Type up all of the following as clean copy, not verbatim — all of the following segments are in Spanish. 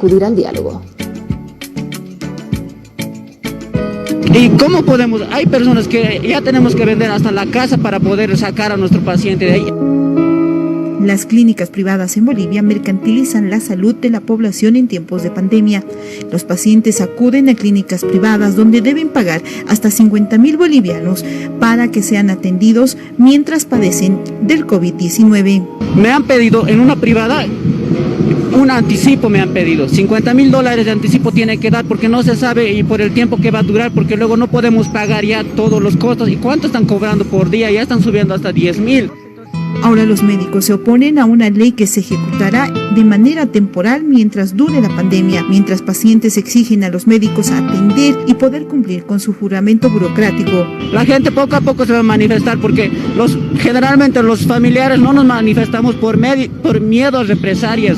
acudir al diálogo. ¿Y cómo podemos? Hay personas que ya tenemos que vender hasta la casa para poder sacar a nuestro paciente de ahí. Las clínicas privadas en Bolivia mercantilizan la salud de la población en tiempos de pandemia. Los pacientes acuden a clínicas privadas donde deben pagar hasta 50.000 bolivianos para que sean atendidos mientras padecen del COVID-19. Me han pedido en una privada un anticipo, me han pedido $50.000 de anticipo tiene que dar porque no se sabe y por el tiempo que va a durar, porque luego no podemos pagar ya todos los costos. ¿Y cuánto están cobrando por día? Ya están subiendo hasta 10.000. Ahora los médicos se oponen a una ley que se ejecutará de manera temporal mientras dure la pandemia, mientras pacientes exigen a los médicos atender y poder cumplir con su juramento burocrático. La gente poco a poco se va a manifestar porque generalmente los familiares no nos manifestamos por miedo a represalias.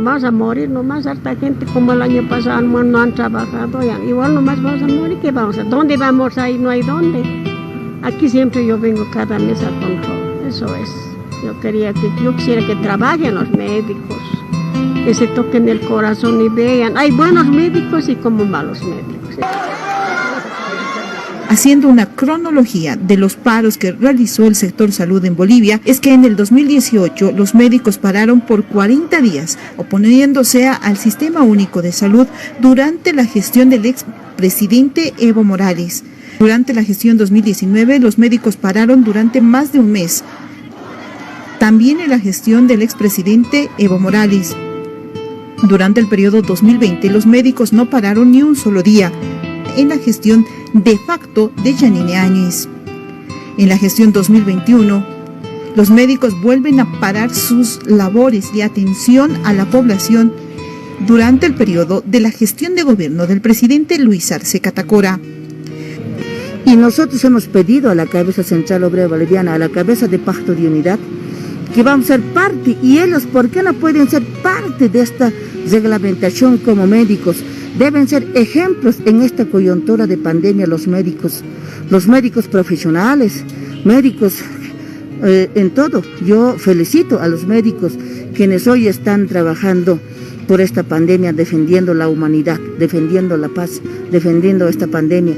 Vamos a morir nomás, harta gente como el año pasado no han trabajado, ya. Igual nomás vamos a morir, ¿qué vamos a hacer? ¿Dónde vamos a ir? No hay dónde. Aquí siempre yo vengo cada mes a control, eso es. Yo quisiera que trabajen los médicos, que se toquen el corazón y vean. Hay buenos médicos y como malos médicos. Haciendo una cronología de los paros que realizó el sector salud en Bolivia, es que en el 2018 los médicos pararon por 40 días, oponiéndose al Sistema Único de Salud durante la gestión del expresidente Evo Morales. Durante la gestión 2019, los médicos pararon durante más de un mes. También en la gestión del expresidente Evo Morales. Durante el periodo 2020, los médicos no pararon ni un solo día. En la gestión de facto de Yanine Áñez. En la gestión 2021, los médicos vuelven a parar sus labores de atención a la población durante el periodo de la gestión de gobierno del presidente Luis Arce Catacora. Y nosotros hemos pedido a la cabeza central obrera boliviana, a la cabeza de Pacto de Unidad, que vamos a ser parte, y ellos, ¿por qué no pueden ser parte de esta reglamentación como médicos? Deben ser ejemplos en esta coyuntura de pandemia los médicos profesionales, médicos en todo. Yo felicito a los médicos quienes hoy están trabajando por esta pandemia, defendiendo la humanidad, defendiendo la paz, defendiendo esta pandemia.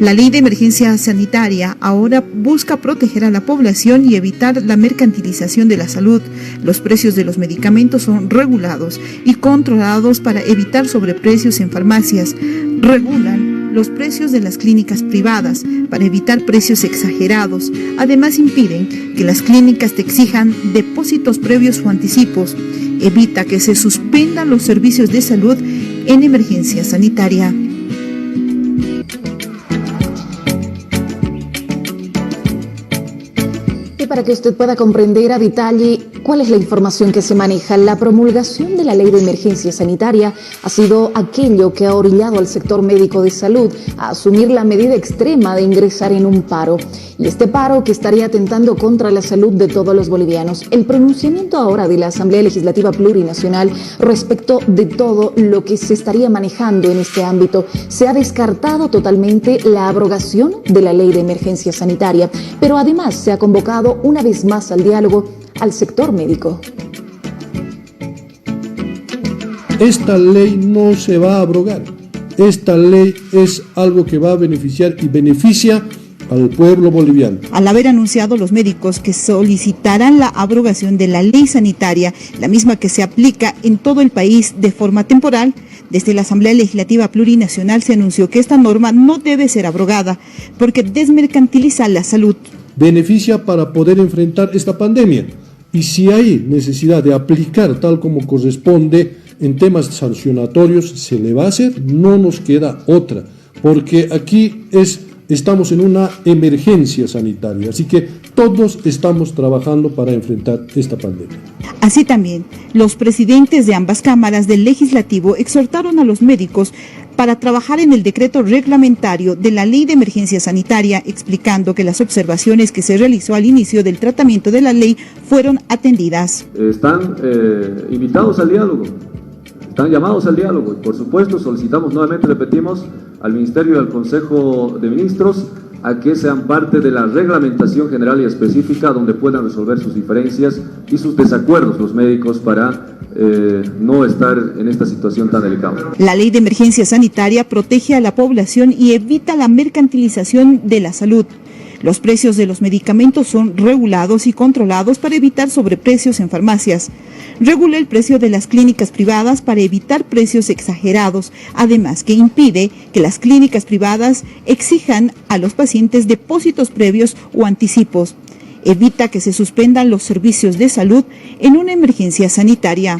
La ley de emergencia sanitaria ahora busca proteger a la población y evitar la mercantilización de la salud. Los precios de los medicamentos son regulados y controlados para evitar sobreprecios en farmacias. Regulan los precios de las clínicas privadas para evitar precios exagerados. Además, impiden que las clínicas te exijan depósitos previos o anticipos. Evita que se suspendan los servicios de salud en emergencia sanitaria. Para que usted pueda comprender a detalle cuál es la información que se maneja, la promulgación de la Ley de Emergencia Sanitaria ha sido aquello que ha orillado al sector médico de salud a asumir la medida extrema de ingresar en un paro. Y este paro que estaría atentando contra la salud de todos los bolivianos. El pronunciamiento ahora de la Asamblea Legislativa Plurinacional respecto de todo lo que se estaría manejando en este ámbito. Se ha descartado totalmente la abrogación de la Ley de Emergencia Sanitaria, pero además se ha convocado una vez más al diálogo al sector médico. Esta ley no se va a abrogar. Esta ley es algo que va a beneficiar y beneficia al pueblo boliviano. Al haber anunciado los médicos que solicitarán la abrogación de la ley sanitaria, la misma que se aplica en todo el país de forma temporal, desde la Asamblea Legislativa Plurinacional se anunció que esta norma no debe ser abrogada porque desmercantiliza la salud. Beneficia para poder enfrentar esta pandemia. Y si hay necesidad de aplicar tal como corresponde en temas sancionatorios, se le va a hacer, no nos queda otra, porque aquí estamos en una emergencia sanitaria, así que todos estamos trabajando para enfrentar esta pandemia. Así también, los presidentes de ambas cámaras del Legislativo exhortaron a los médicos para trabajar en el decreto reglamentario de la Ley de Emergencia Sanitaria, explicando que las observaciones que se realizó al inicio del tratamiento de la ley fueron atendidas. Están invitados al diálogo, están llamados al diálogo y por supuesto solicitamos nuevamente, repetimos, al Ministerio y al Consejo de Ministros a que sean parte de la reglamentación general y específica donde puedan resolver sus diferencias y sus desacuerdos los médicos para no estar en esta situación tan delicada. La ley de emergencia sanitaria protege a la población y evita la mercantilización de la salud. Los precios de los medicamentos son regulados y controlados para evitar sobreprecios en farmacias. Regula el precio de las clínicas privadas para evitar precios exagerados, además que impide que las clínicas privadas exijan a los pacientes depósitos previos o anticipos. Evita que se suspendan los servicios de salud en una emergencia sanitaria.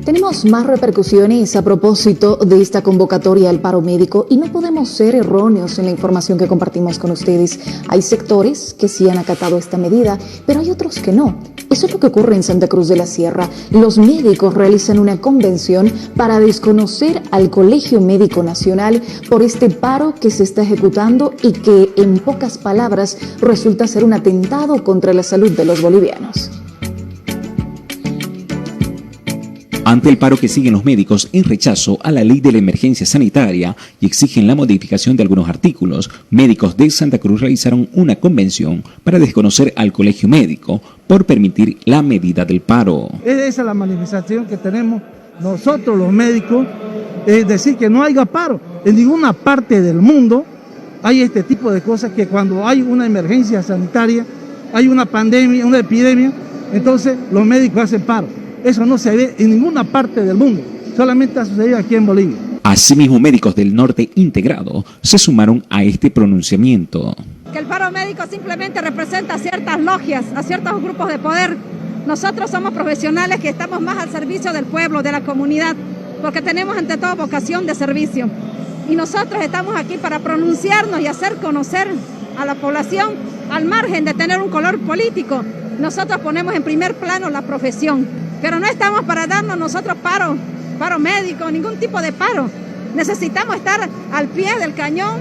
Tenemos más repercusiones a propósito de esta convocatoria al paro médico y no podemos ser erróneos en la información que compartimos con ustedes. Hay sectores que sí han acatado esta medida, pero hay otros que no. Eso es lo que ocurre en Santa Cruz de la Sierra. Los médicos realizan una convención para desconocer al Colegio Médico Nacional por este paro que se está ejecutando y que, en pocas palabras, resulta ser un atentado contra la salud de los bolivianos. Ante el paro que siguen los médicos en rechazo a la ley de la emergencia sanitaria y exigen la modificación de algunos artículos, médicos de Santa Cruz realizaron una convención para desconocer al colegio médico por permitir la medida del paro. Esa es la manifestación que tenemos nosotros los médicos, es decir, que no haya paro. En ninguna parte del mundo hay este tipo de cosas que cuando hay una emergencia sanitaria, hay una pandemia, una epidemia, entonces los médicos hacen paro. Eso no se ve en ninguna parte del mundo, solamente ha sucedido aquí en Bolivia. Asimismo, médicos del norte integrado se sumaron a este pronunciamiento. Que el paro médico simplemente representa a ciertas logias, a ciertos grupos de poder. Nosotros somos profesionales que estamos más al servicio del pueblo, de la comunidad, porque tenemos ante todo vocación de servicio. Y nosotros estamos aquí para pronunciarnos y hacer conocer a la población, al margen de tener un color político. Nosotros ponemos en primer plano la profesión. Pero no estamos para darnos nosotros paro médico, ningún tipo de paro. Necesitamos estar al pie del cañón.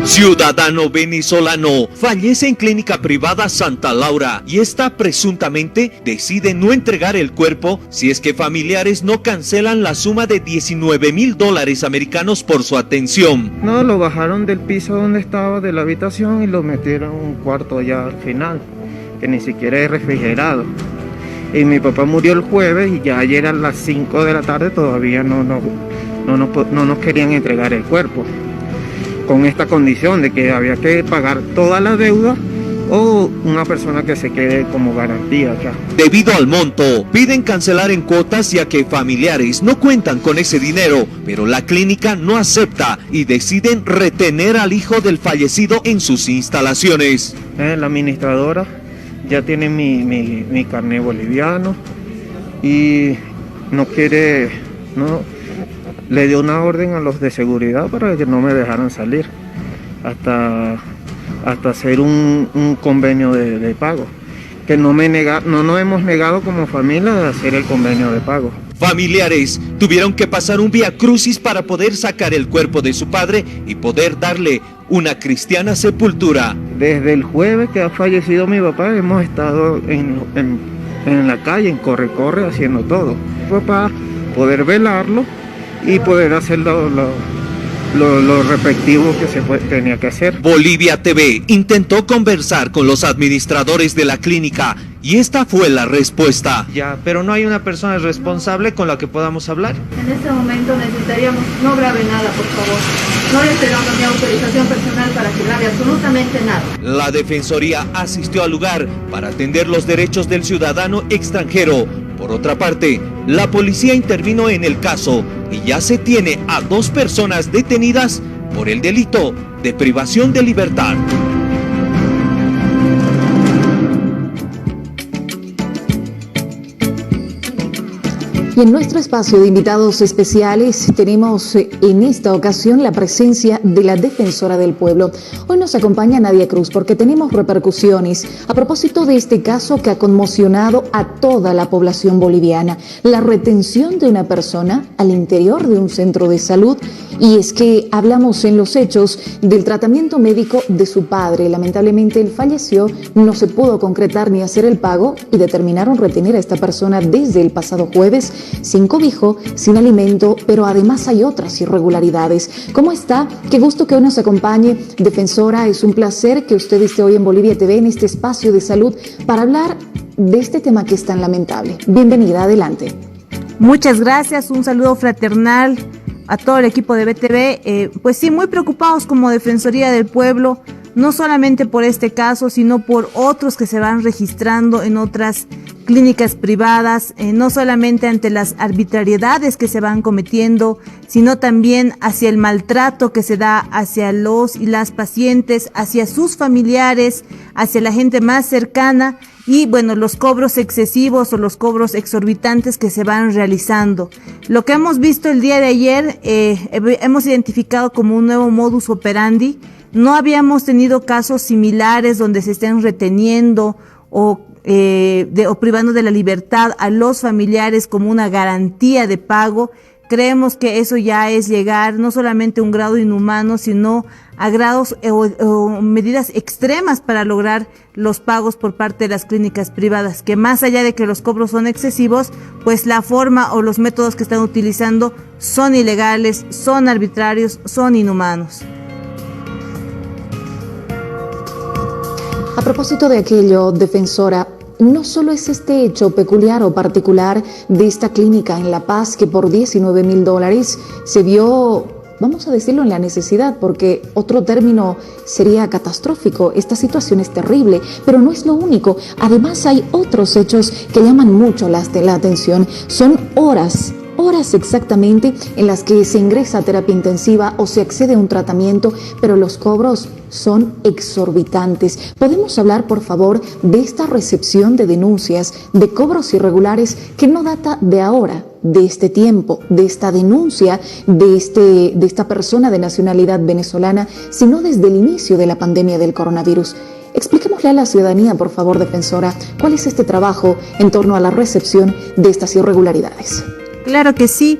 Ciudadano venezolano fallece en clínica privada Santa Laura y esta presuntamente decide no entregar el cuerpo si es que familiares no cancelan la suma de $19,000 americanos por su atención. No, lo bajaron del piso donde estaba, de la habitación, y lo metieron en un cuarto ya al final, que ni siquiera es refrigerado. Y mi papá murió el jueves y ya ayer a las 5 de la tarde todavía no nos querían entregar el cuerpo, con esta condición de que había que pagar toda la deuda o una persona que se quede como garantía acá. Debido al monto, piden cancelar en cuotas ya que familiares no cuentan con ese dinero, pero la clínica no acepta y deciden retener al hijo del fallecido en sus instalaciones. La administradora ya tiene mi carnet boliviano y no quiere, le dio una orden a los de seguridad para que no me dejaran salir hasta hacer un convenio de pago, que no nos hemos negado como familia de hacer el convenio de pago. Familiares tuvieron que pasar un viacrucis para poder sacar el cuerpo de su padre y poder darle una cristiana sepultura. Desde el jueves que ha fallecido mi papá hemos estado en la calle, en corre haciendo todo. Fue para poder velarlo y poder hacer lo respectivo que tenía que hacer. Bolivia TV intentó conversar con los administradores de la clínica y esta fue la respuesta. Ya, pero no hay una persona responsable con la que podamos hablar. En este momento necesitaríamos, no grabe nada, por favor. No le estoy dando mi autorización personal para que grabe absolutamente nada. La Defensoría asistió al lugar para atender los derechos del ciudadano extranjero. Por otra parte, la policía intervino en el caso y ya se tiene a 2 personas detenidas por el delito de privación de libertad. Y en nuestro espacio de invitados especiales tenemos en esta ocasión la presencia de la Defensora del Pueblo. Hoy nos acompaña Nadia Cruz porque tenemos repercusiones a propósito de este caso que ha conmocionado a toda la población boliviana. La retención de una persona al interior de un centro de salud. Y es que hablamos en los hechos del tratamiento médico de su padre. Lamentablemente él falleció, no se pudo concretar ni hacer el pago y determinaron retener a esta persona desde el pasado jueves sin cobijo, sin alimento, pero además hay otras irregularidades. ¿Cómo está? Qué gusto que hoy nos acompañe, Defensora. Es un placer que usted esté hoy en Bolivia TV, en este espacio de salud, para hablar de este tema que es tan lamentable. Bienvenida, adelante. Muchas gracias, un saludo fraternal a todo el equipo de BTV. Pues sí, muy preocupados como Defensoría del Pueblo, no solamente por este caso, sino por otros que se van registrando en otras clínicas privadas, no solamente ante las arbitrariedades que se van cometiendo, sino también hacia el maltrato que se da hacia los y las pacientes, hacia sus familiares, hacia la gente más cercana y bueno, los cobros excesivos o los cobros exorbitantes que se van realizando. Lo que hemos visto el día de ayer, hemos identificado como un nuevo modus operandi. No habíamos tenido casos similares donde se estén reteniendo o privando de la libertad a los familiares como una garantía de pago. Creemos que eso ya es llegar no solamente a un grado inhumano, sino a grados o medidas extremas para lograr los pagos por parte de las clínicas privadas, que más allá de que los cobros son excesivos, pues la forma o los métodos que están utilizando son ilegales, son arbitrarios, son inhumanos. A propósito de aquello, Defensora, no solo es este hecho peculiar o particular de esta clínica en La Paz que por $19,000 se vio, vamos a decirlo, en la necesidad, porque otro término sería catastrófico. Esta situación es terrible, pero no es lo único. Además hay otros hechos que llaman mucho la atención. Son horas exactamente en las que se ingresa a terapia intensiva o se accede a un tratamiento, pero los cobros son exorbitantes. ¿Podemos hablar, por favor, de esta recepción de denuncias de cobros irregulares que no data de ahora, de este tiempo, de esta denuncia de esta persona de nacionalidad venezolana, sino desde el inicio de la pandemia del coronavirus? Expliquémosle a la ciudadanía, por favor, Defensora, cuál es este trabajo en torno a la recepción de estas irregularidades. Claro que sí.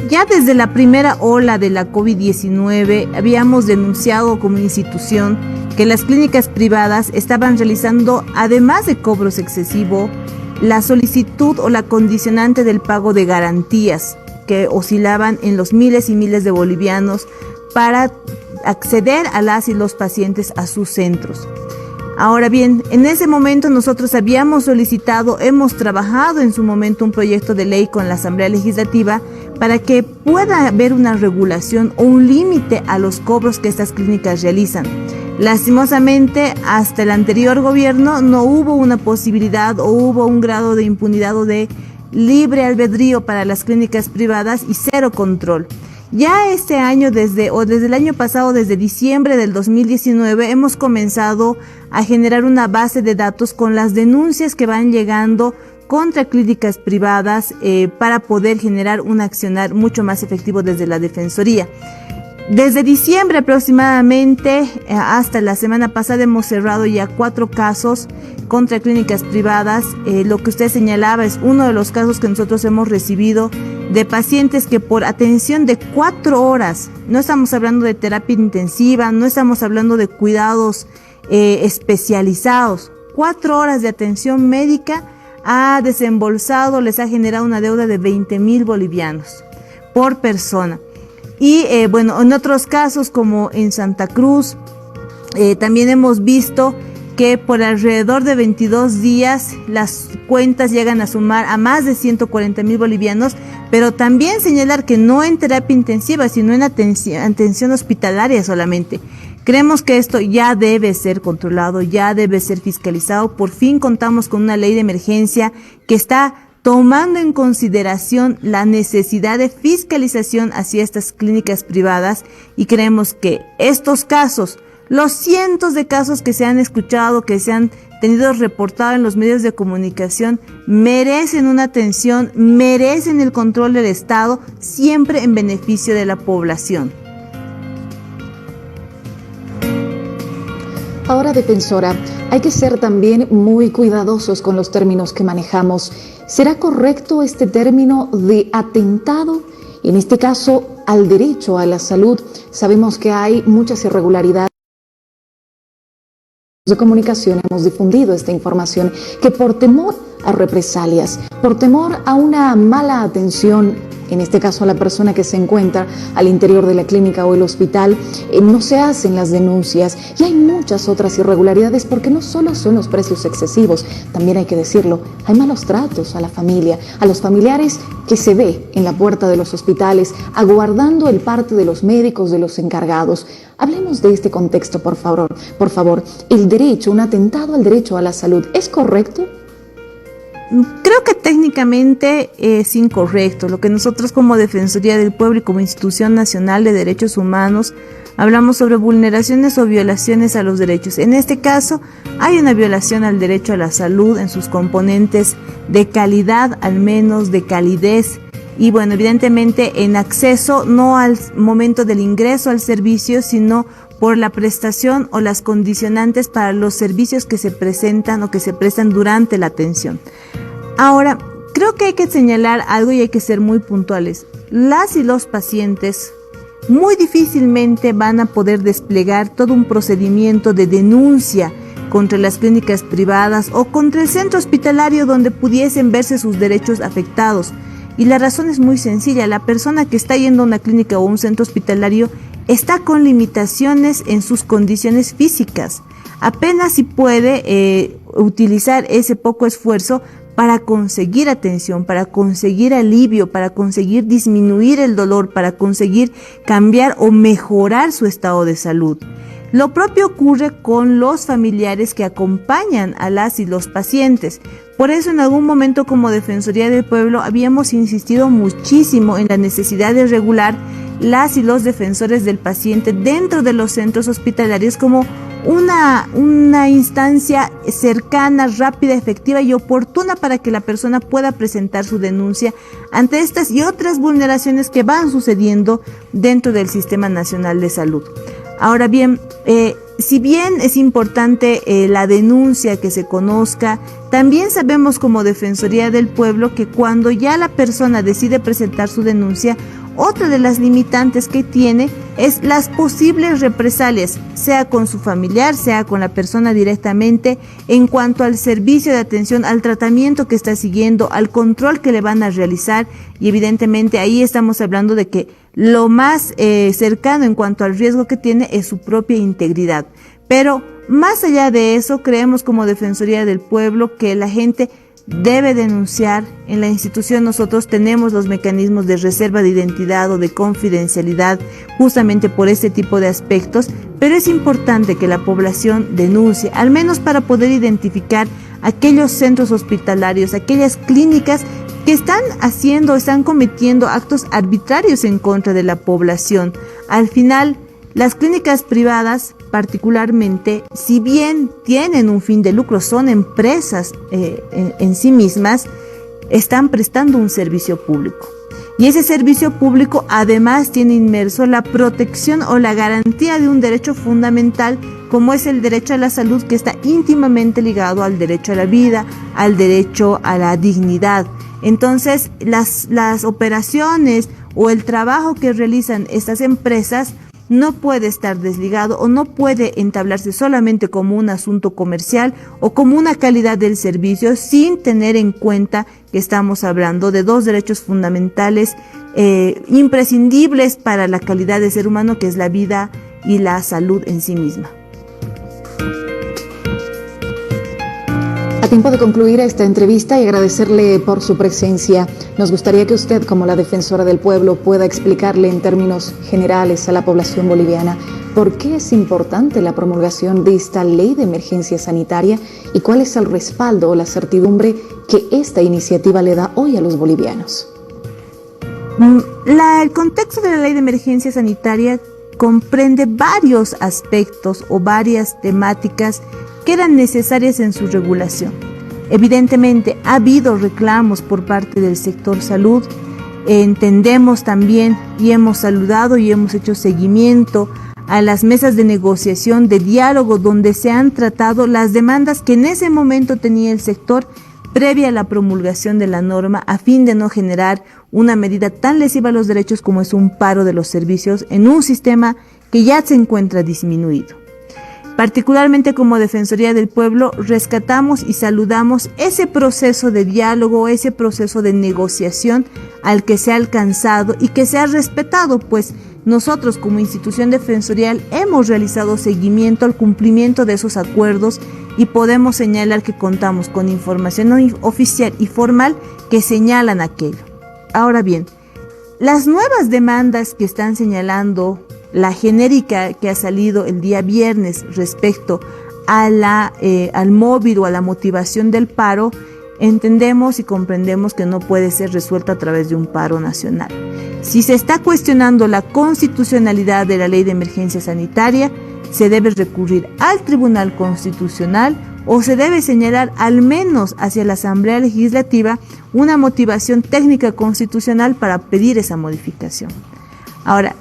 Ya desde la primera ola de la COVID-19 habíamos denunciado como institución que las clínicas privadas estaban realizando, además de cobros excesivos, la solicitud o la condicionante del pago de garantías que oscilaban en los miles y miles de bolivianos para acceder a las y los pacientes a sus centros. Ahora bien, en ese momento nosotros habíamos solicitado, hemos trabajado en su momento un proyecto de ley con la Asamblea Legislativa para que pueda haber una regulación o un límite a los cobros que estas clínicas realizan. Lastimosamente, hasta el anterior gobierno no hubo una posibilidad o hubo un grado de impunidad o de libre albedrío para las clínicas privadas y cero control. Ya este año, desde el año pasado, desde diciembre del 2019, hemos comenzado a generar una base de datos con las denuncias que van llegando contra clínicas privadas para poder generar un accionar mucho más efectivo desde la Defensoría. Desde diciembre aproximadamente hasta la semana pasada hemos cerrado ya 4 casos contra clínicas privadas. Lo que usted señalaba es uno de los casos que nosotros hemos recibido de pacientes que por atención de 4 horas, no estamos hablando de terapia intensiva, no estamos hablando de cuidados especializados, 4 horas de atención médica ha desembolsado, les ha generado una deuda de 20,000 bolivianos por persona. Y bueno, en otros casos como en Santa Cruz, también hemos visto que por alrededor de 22 días las cuentas llegan a sumar a más de 140,000 bolivianos, pero también señalar que no en terapia intensiva, sino en atención hospitalaria solamente. Creemos que esto ya debe ser controlado, ya debe ser fiscalizado. Por fin contamos con una ley de emergencia que está tomando en consideración la necesidad de fiscalización hacia estas clínicas privadas y creemos que estos casos Los cientos de casos que se han escuchado, que se han tenido reportado en los medios de comunicación, merecen una atención, merecen el control del Estado, siempre en beneficio de la población. Ahora, defensora, hay que ser también muy cuidadosos con los términos que manejamos. ¿Será correcto este término de atentado? En este caso, al derecho a la salud. Sabemos que hay muchas irregularidades de comunicación. Hemos difundido esta información que por temor a represalias, por temor a una mala atención, en este caso a la persona que se encuentra al interior de la clínica o el hospital, no se hacen las denuncias. Y hay muchas otras irregularidades, porque no solo son los precios excesivos, también hay que decirlo, hay malos tratos a la familia, a los familiares que se ve en la puerta de los hospitales, aguardando el parte de los médicos, de los encargados. Hablemos de este contexto, por favor. Por favor, el derecho, un atentado al derecho a la salud, ¿es correcto? Creo que técnicamente es incorrecto. Lo que nosotros como Defensoría del Pueblo y como Institución Nacional de Derechos Humanos hablamos sobre vulneraciones o violaciones a los derechos. En este caso hay una violación al derecho a la salud en sus componentes de calidad, al menos de calidez, y bueno, evidentemente en acceso no al momento del ingreso al servicio, sino por la prestación o las condicionantes para los servicios que se presentan o que se prestan durante la atención. Ahora, creo que hay que señalar algo y hay que ser muy puntuales. Las y los pacientes muy difícilmente van a poder desplegar todo un procedimiento de denuncia contra las clínicas privadas o contra el centro hospitalario donde pudiesen verse sus derechos afectados. Y la razón es muy sencilla: la persona que está yendo a una clínica o un centro hospitalario está con limitaciones en sus condiciones físicas. Apenas si puede utilizar ese poco esfuerzo para conseguir atención, para conseguir alivio, para conseguir disminuir el dolor, para conseguir cambiar o mejorar su estado de salud. Lo propio ocurre con los familiares que acompañan a las y los pacientes. Por eso en algún momento como Defensoría del Pueblo habíamos insistido muchísimo en la necesidad de regular las y los defensores del paciente dentro de los centros hospitalarios como una instancia cercana, rápida, efectiva y oportuna para que la persona pueda presentar su denuncia ante estas y otras vulneraciones que van sucediendo dentro del Sistema Nacional de Salud. Ahora bien, si bien es importante la denuncia, que se conozca, también sabemos como Defensoría del Pueblo que cuando ya la persona decide presentar su denuncia, otra de las limitantes que tiene es las posibles represalias, sea con su familiar, sea con la persona directamente, en cuanto al servicio de atención, al tratamiento que está siguiendo, al control que le van a realizar, y evidentemente ahí estamos hablando de que lo más cercano en cuanto al riesgo que tiene es su propia integridad. Pero más allá de eso, creemos como Defensoría del Pueblo que la gente debe denunciar. En la institución nosotros tenemos los mecanismos de reserva de identidad o de confidencialidad justamente por este tipo de aspectos, pero es importante que la población denuncie, al menos para poder identificar aquellos centros hospitalarios, aquellas clínicas que están cometiendo actos arbitrarios en contra de la población. Al final, las clínicas privadas, particularmente, si bien tienen un fin de lucro, son empresas en sí mismas, están prestando un servicio público. Y ese servicio público además tiene inmerso la protección o la garantía de un derecho fundamental, como es el derecho a la salud, que está íntimamente ligado al derecho a la vida, al derecho a la dignidad. Entonces, las operaciones o el trabajo que realizan estas empresas no puede estar desligado o no puede entablarse solamente como un asunto comercial o como una calidad del servicio, sin tener en cuenta que estamos hablando de dos derechos fundamentales imprescindibles para la calidad del ser humano, que es la vida y la salud en sí misma. A tiempo de concluir esta entrevista y agradecerle por su presencia, nos gustaría que usted, como la defensora del pueblo, pueda explicarle en términos generales a la población boliviana por qué es importante la promulgación de esta ley de emergencia sanitaria y cuál es el respaldo o la certidumbre que esta iniciativa le da hoy a los bolivianos. El contexto de la ley de emergencia sanitaria comprende varios aspectos o varias temáticas que eran necesarias en su regulación. Evidentemente, ha habido reclamos por parte del sector salud. Entendemos también y hemos saludado y hemos hecho seguimiento a las mesas de negociación, de diálogo, donde se han tratado las demandas que en ese momento tenía el sector previa a la promulgación de la norma, a fin de no generar una medida tan lesiva a los derechos como es un paro de los servicios en un sistema que ya se encuentra disminuido. Particularmente como Defensoría del Pueblo, rescatamos y saludamos ese proceso de diálogo, ese proceso de negociación al que se ha alcanzado y que se ha respetado, pues nosotros como institución defensorial hemos realizado seguimiento al cumplimiento de esos acuerdos y podemos señalar que contamos con información oficial y formal que señalan aquello. Ahora bien, las nuevas demandas que están señalando, la genérica que ha salido el día viernes respecto a al móvil o a la motivación del paro, entendemos y comprendemos que no puede ser resuelta a través de un paro nacional. Si se está cuestionando la constitucionalidad de la Ley de Emergencia Sanitaria, se debe recurrir al Tribunal Constitucional o se debe señalar al menos hacia la Asamblea Legislativa una motivación técnica constitucional para pedir esa modificación. Ahora,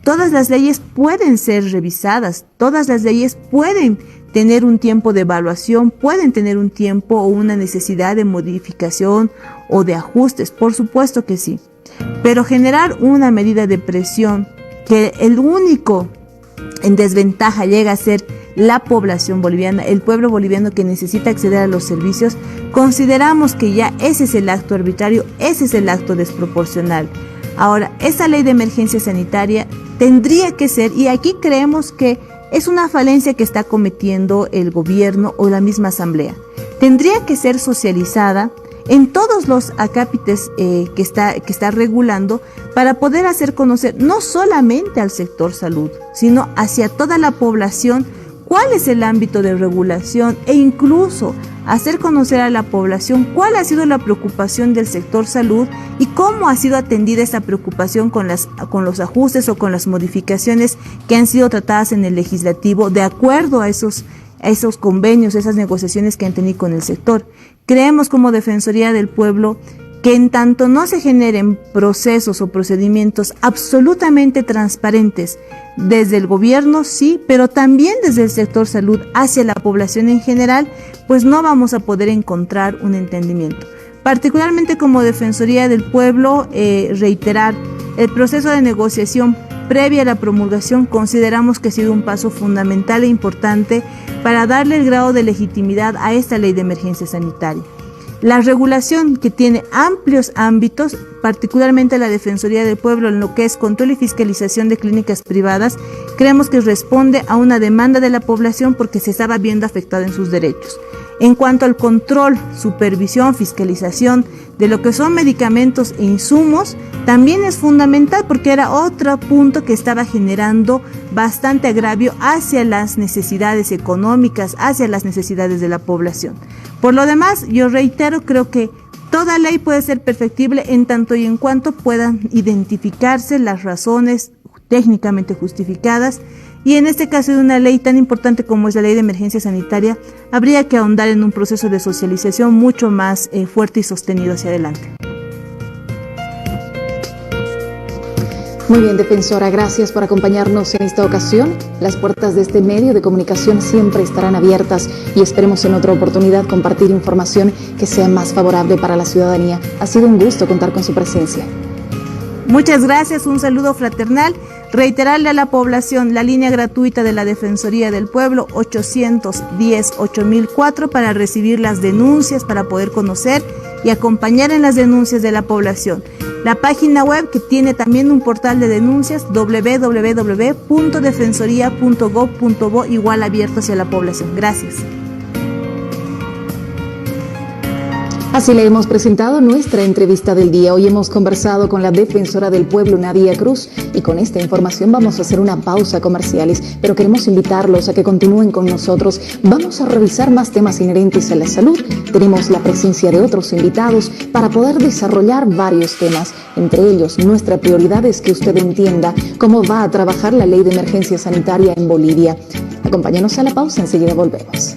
todas las leyes pueden ser revisadas, todas las leyes pueden tener un tiempo de evaluación, pueden tener un tiempo o una necesidad de modificación o de ajustes, por supuesto que sí. Pero generar una medida de presión que el único en desventaja llega a ser la población boliviana, el pueblo boliviano que necesita acceder a los servicios, consideramos que ya ese es el acto arbitrario, ese es el acto desproporcional. Ahora, esa ley de emergencia sanitaria tendría que ser, y aquí creemos que es una falencia que está cometiendo el gobierno o la misma asamblea, tendría que ser socializada en todos los acápites que está regulando para poder hacer conocer no solamente al sector salud, sino hacia toda la población cuál es el ámbito de regulación e incluso hacer conocer a la población cuál ha sido la preocupación del sector salud y cómo ha sido atendida esa preocupación con los ajustes o con las modificaciones que han sido tratadas en el legislativo de acuerdo a esos convenios, esas negociaciones que han tenido con el sector. Creemos como Defensoría del Pueblo que en tanto no se generen procesos o procedimientos absolutamente transparentes desde el gobierno, sí, pero también desde el sector salud hacia la población en general, pues no vamos a poder encontrar un entendimiento. Particularmente como Defensoría del Pueblo, reiterar, el proceso de negociación previa a la promulgación consideramos que ha sido un paso fundamental e importante para darle el grado de legitimidad a esta ley de emergencia sanitaria. La regulación, que tiene amplios ámbitos, particularmente la Defensoría del Pueblo en lo que es control y fiscalización de clínicas privadas, creemos que responde a una demanda de la población porque se estaba viendo afectada en sus derechos. En cuanto al control, supervisión, fiscalización de lo que son medicamentos e insumos, también es fundamental porque era otro punto que estaba generando bastante agravio hacia las necesidades económicas, hacia las necesidades de la población. Por lo demás, yo reitero, creo que toda ley puede ser perfectible en tanto y en cuanto puedan identificarse las razones técnicamente justificadas, y en este caso de una ley tan importante como es la Ley de Emergencia Sanitaria, habría que ahondar en un proceso de socialización mucho más fuerte y sostenido hacia adelante. Muy bien, defensora, gracias por acompañarnos en esta ocasión. Las puertas de este medio de comunicación siempre estarán abiertas y esperemos en otra oportunidad compartir información que sea más favorable para la ciudadanía. Ha sido un gusto contar con su presencia. Muchas gracias, un saludo fraternal. Reiterarle a la población la línea gratuita de la Defensoría del Pueblo 810-8004 para recibir las denuncias, para poder conocer y acompañar en las denuncias de la población. La página web que tiene también un portal de denuncias www.defensoría.gov.bo, igual abierto hacia la población. Gracias. Así le hemos presentado nuestra entrevista del día. Hoy hemos conversado con la defensora del pueblo, Nadia Cruz, y con esta información vamos a hacer una pausa comerciales, pero queremos invitarlos a que continúen con nosotros. Vamos a revisar más temas inherentes a la salud. Tenemos la presencia de otros invitados para poder desarrollar varios temas. Entre ellos, nuestra prioridad es que usted entienda cómo va a trabajar la ley de emergencia sanitaria en Bolivia. Acompáñanos a la pausa, enseguida volvemos.